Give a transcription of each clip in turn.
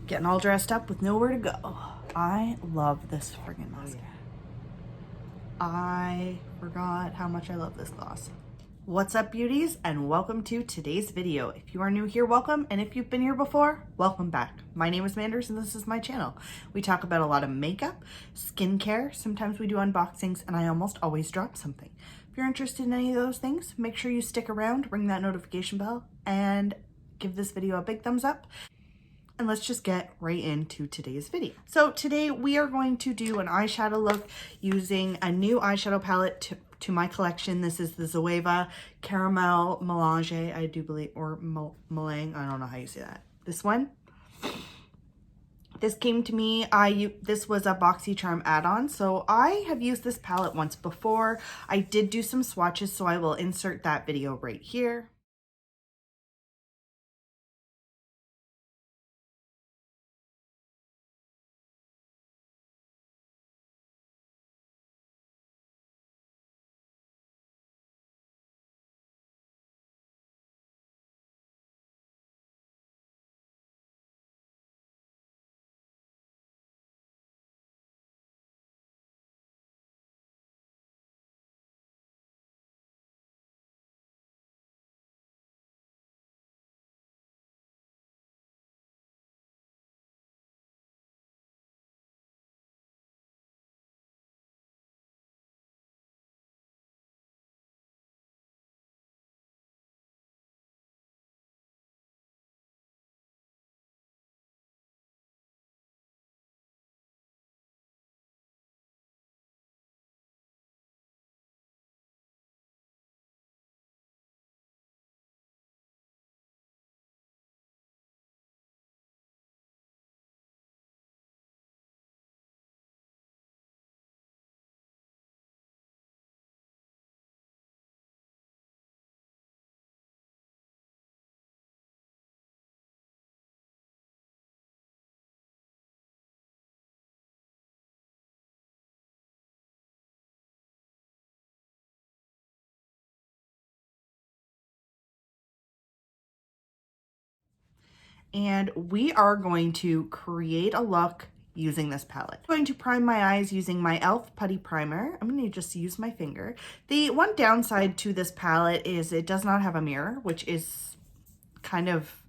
Getting all dressed up with nowhere to go. I love this friggin' mascara. I forgot how much I love this gloss. What's up, beauties, and welcome to today's video. If you are new here, welcome, and if you've been here before, welcome back. My name is Manders and this is my channel. We talk about a lot of makeup, skincare, sometimes we do unboxings, and I almost always drop something. If you're interested in any of those things, make sure you stick around, ring that notification bell, and give this video a big thumbs up. And let's just get right into today's video. So today we are going to do an eyeshadow look using a new eyeshadow palette to my collection. This is the Zoeva Caramel Melange, I do believe, or Melange, I don't know how you say that. This one. This came to me, this was a BoxyCharm add-on, so I have used this palette once before. I did do some swatches, so I will insert that video right here. And we are going to create a look using this palette. I'm going to prime my eyes using my e.l.f. Putty Primer. I'm going to just use my finger. The one downside to this palette is it does not have a mirror, which is kind of,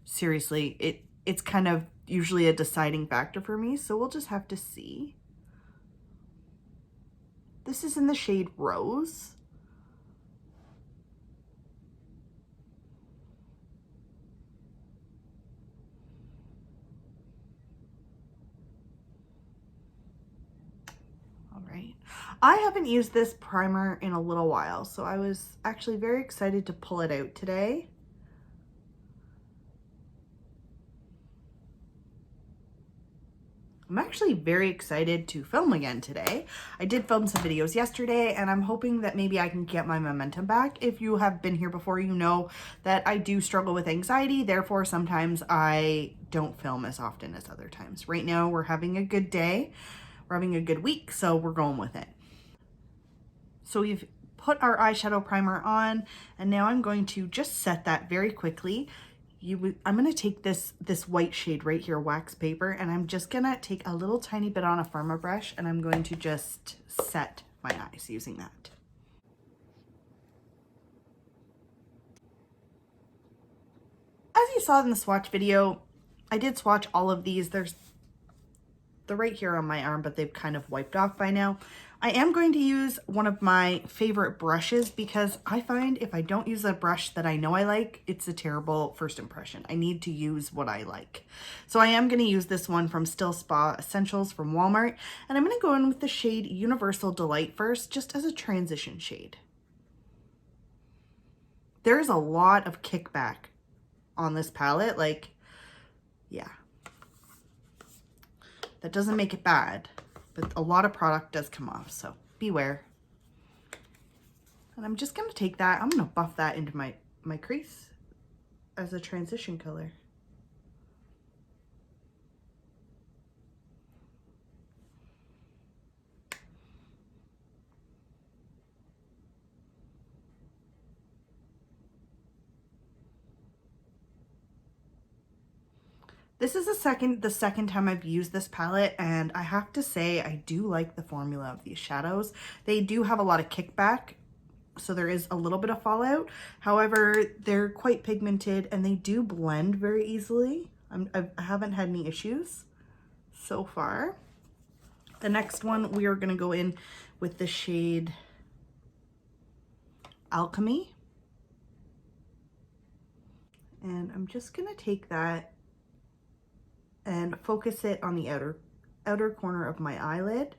seriously, it's kind of usually a deciding factor for me, so we'll just have to see. This is in the shade Rose. Right. I haven't used this primer in a little while, so I was actually very excited to pull it out today. I'm actually very excited to film again today. I did film some videos yesterday, and I'm hoping that maybe I can get my momentum back. If you have been here before, you know that I do struggle with anxiety, therefore sometimes I don't film as often as other times. Right now we're having a good day. We're having a good week, so we're going with it. So we've put our eyeshadow primer on, and now I'm going to just set that very quickly. I'm going to take this white shade right here, wax paper, and I'm just going to take a little tiny bit on a Pharma brush, and I'm going to just set my eyes using that. As you saw in the swatch video, I did swatch all of these. They're right here on my arm, but they've kind of wiped off by now. I am going to use one of my favorite brushes because I find if I don't use a brush that I know I like, it's a terrible first impression. I need to use what I like. So I am going to use this one from Still Spa Essentials from Walmart, and I'm going to go in with the shade Universal Delight first, just as a transition shade. There's a lot of kickback on this palette, like, yeah. That doesn't make it bad, but a lot of product does come off, so beware. And I'm just gonna take that, I'm gonna buff that into my crease as a transition color. This is the second time I've used this palette, and I have to say I do like the formula of these shadows. They do have a lot of kickback, so there is a little bit of fallout. However, they're quite pigmented and they do blend very easily. I haven't had any issues so far. The next one, we are going to go in with the shade Alchemy. And I'm just going to take that and focus it on the outer corner of my eyelid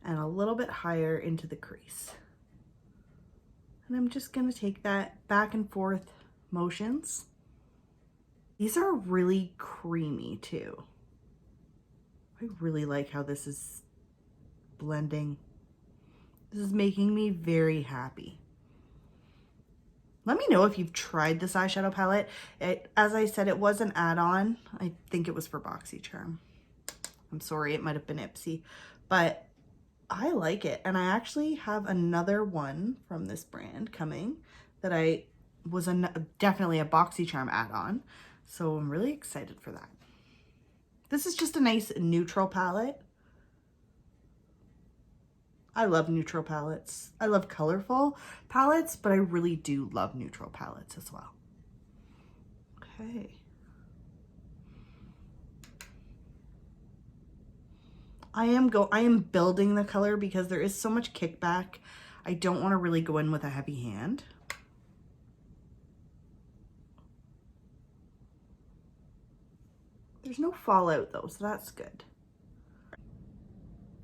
and a little bit higher into the crease. And I'm just going to take that back and forth motions. These are really creamy too. I really like how this is blending. This is making me very happy. Let me know if you've tried this eyeshadow palette. As I said, it was an add-on. I think it was for BoxyCharm. I'm sorry, it might have been Ipsy, but I like it. And I actually have another one from this brand coming that was definitely a BoxyCharm add-on. So I'm really excited for that. This is just a nice neutral palette. I love neutral palettes. I love colorful palettes, but I really do love neutral palettes as well. Okay. I am building the color because there is so much kickback. I don't want to really go in with a heavy hand. There's no fallout though, so that's good.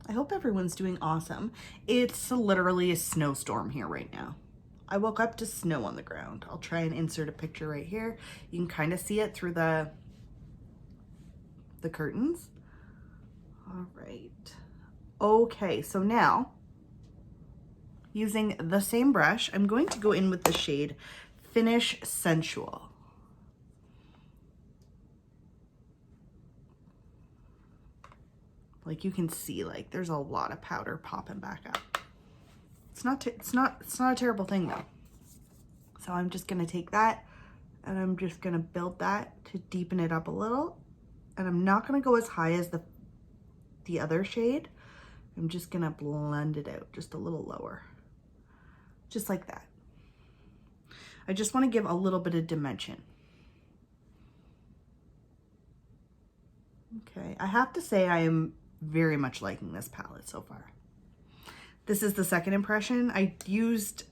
I hope everyone's doing awesome. It's literally a snowstorm here right now. I woke up to snow on the ground. I'll try and insert a picture right here. You can kind of see it through the curtains. All right. Okay, so now, using the same brush, I'm going to go in with the shade Finish Sensual. Like you can see, like there's a lot of powder popping back up. It's not a terrible thing though. So I'm just gonna take that and I'm just gonna build that to deepen it up a little. And I'm not gonna go as high as the other shade. I'm just gonna blend it out just a little lower, just like that. I just want to give a little bit of dimension. Okay, I have to say I am very much liking this palette so far. This is the second impression. I used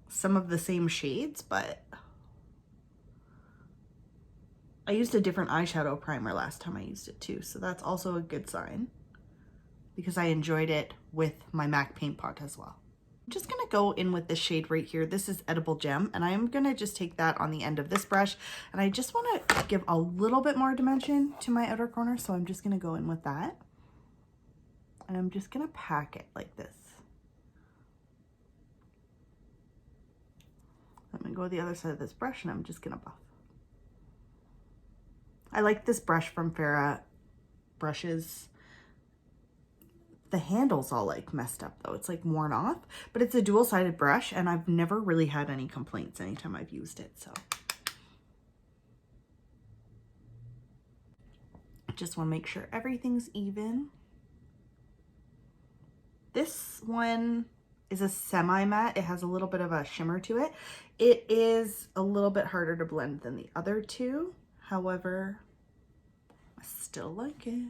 some of the same shades, but I used a different eyeshadow primer last time I used it too, so that's also a good sign because I enjoyed it with my MAC paint pot as well. I'm just gonna go in with this shade right here. This is Edible Gem, and I'm gonna just take that on the end of this brush, and I just wanna give a little bit more dimension to my outer corner, so I'm just gonna go in with that. And I'm just gonna pack it like this. I'm gonna go to the other side of this brush, and I'm just gonna buff. I like this brush from Farrah Brushes. The handle's all like messed up though. It's like worn off, but it's a dual-sided brush and I've never really had any complaints anytime I've used it. So I just want to make sure everything's even. This one is a semi-matte. It has a little bit of a shimmer to it. It is a little bit harder to blend than the other two. However, I still like it.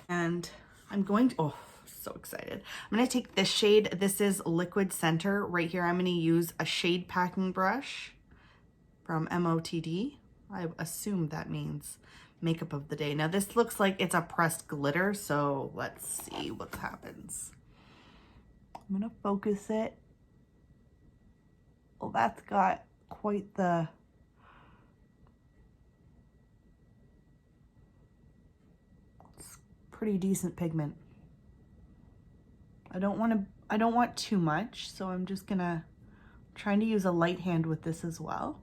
And I'm going to, oh, so excited. I'm going to take this shade. This is Liquid Center right here. I'm going to use a shade packing brush from MOTD. I assume that means makeup of the day. Now this looks like it's a pressed glitter, so let's see what happens. I'm going to focus it. Well, that's got quite the pretty decent pigment. I don't want too much, so I'm just trying to use a light hand with this as well.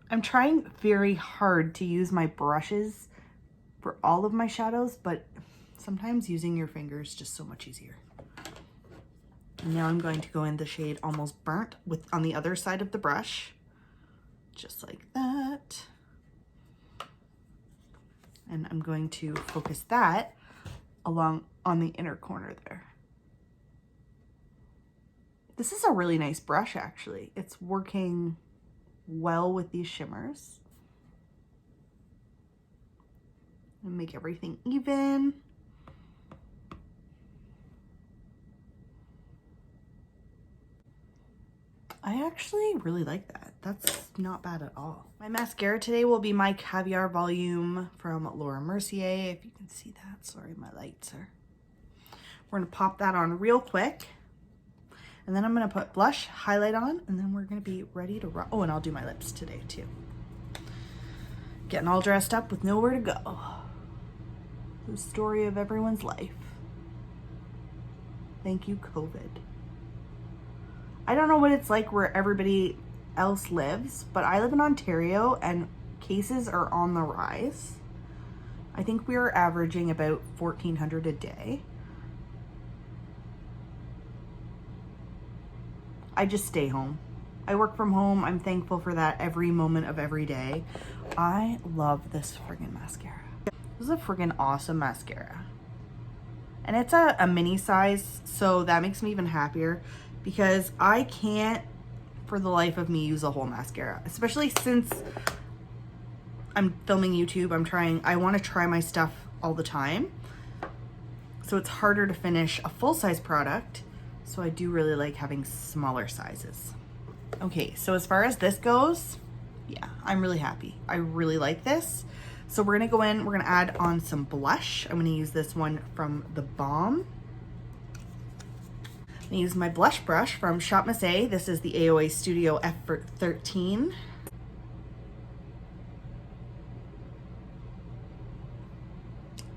I'm trying very hard to use my brushes for all of my shadows, but sometimes using your fingers is just so much easier. And now I'm going to go in the shade Almost Burnt on the other side of the brush, just like that. And I'm going to focus that along on the inner corner there. This is a really nice brush, actually. It's working well with these shimmers. And make everything even. I actually really like that. That's not bad at all. My mascara today will be my Caviar Volume from Laura Mercier. If you can see that, sorry, my lights are. We're gonna pop that on real quick. And then I'm gonna put blush, highlight on, and then we're gonna be ready to rock. Oh, and I'll do my lips today too. Getting all dressed up with nowhere to go. The story of everyone's life. Thank you, COVID. I don't know what it's like where everybody else lives, but I live in Ontario and cases are on the rise. I think we are averaging about 1,400 a day. I just stay home. I work from home. I'm thankful for that every moment of every day. I love this friggin' mascara. This is a friggin' awesome mascara. And it's a mini size, so that makes me even happier because I can't for the life of me use a whole mascara, especially since I'm filming YouTube. I want to try my stuff all the time. So it's harder to finish a full-size product. So I do really like having smaller sizes. Okay, so as far as this goes, yeah, I'm really happy. I really like this. So we're gonna go in, we're gonna add on some blush. I'm gonna use this one from The Balm. I'm gonna use my blush brush from Shop Miss A. This is the AOA Studio F13.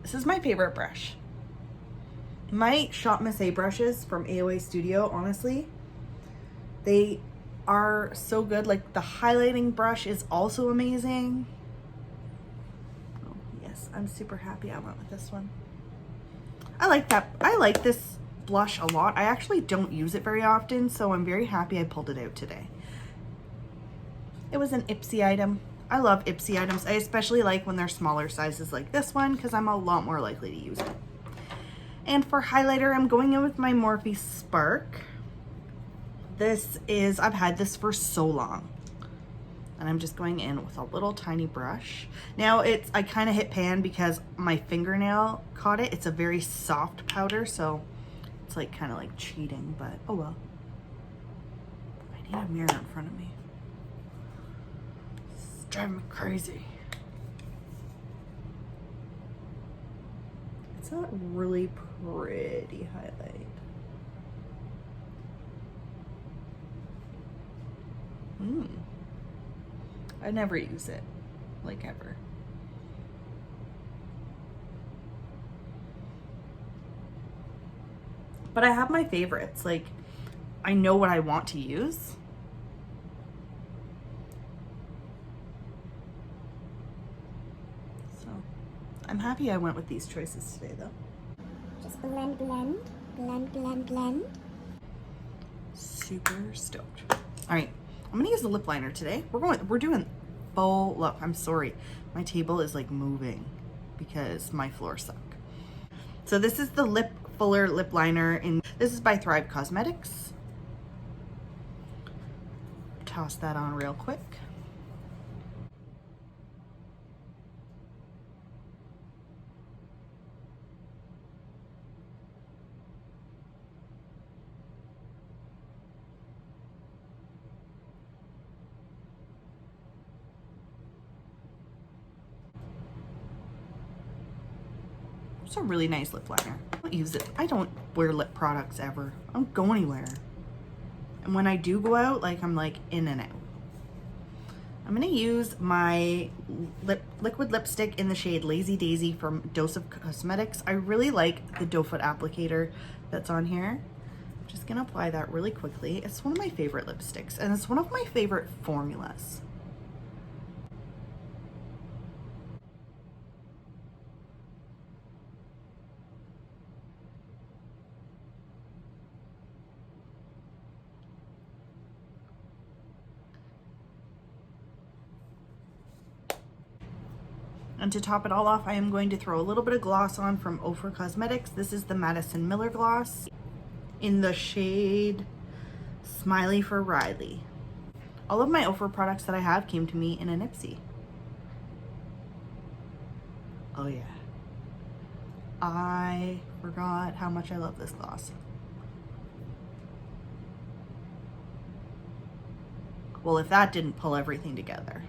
This is my favorite brush. My Shop Miss A brushes from AOA Studio, honestly, they are so good. Like the highlighting brush is also amazing. Oh, yes, I'm super happy I went with this one. I like that. I like this blush a lot. I actually don't use it very often, so I'm very happy I pulled it out today. It was an Ipsy item. I love Ipsy items. I especially like when they're smaller sizes like this one because I'm a lot more likely to use it. And for highlighter, I'm going in with my Morphe Spark. This is, I've had this for so long. And I'm just going in with a little tiny brush. Now I kind of hit pan because my fingernail caught it. It's a very soft powder, so it's like kind of like cheating, but oh well. I need a mirror in front of me. It's driving me crazy. It's a really pretty highlight. I never use it, like ever. But I have my favorites. Like, I know what I want to use. So, I'm happy I went with these choices today, though. Just blend, blend, blend, blend, blend. Super stoked. All right, I'm gonna use the lip liner today. We're doing full look. I'm sorry, my table is like moving because my floor suck. So this is the Lip Fuller lip liner, and this is by Thrive Cosmetics. Toss that on real quick. It's a really nice lip liner. I don't use it. I don't wear lip products ever. I don't go anywhere. And when I do go out, like I'm like in and out. I'm gonna use my liquid lipstick in the shade Lazy Daisy from Dose of Cosmetics. I really like the doe foot applicator that's on here. I'm just gonna apply that really quickly. It's one of my favorite lipsticks, and it's one of my favorite formulas. And to top it all off, I am going to throw a little bit of gloss on from Ofra Cosmetics. This is the Madison Miller gloss in the shade Smiley for Riley. All of my Ofra products that I have came to me in a Nipsey. Oh yeah. I forgot how much I love this gloss. Well, if that didn't pull everything together.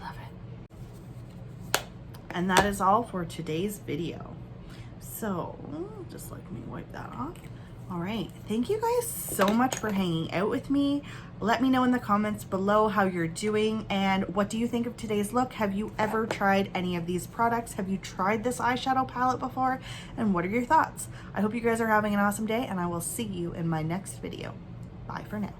Love it. And that is all for today's video. So, just let me wipe that off. All right, thank you guys so much for hanging out with me. Let me know in the comments below how you're doing and what do you think of today's look. Have you ever tried any of these products? Have you tried this eyeshadow palette before? And what are your thoughts? I hope you guys are having an awesome day, and I will see you in my next video. Bye for now.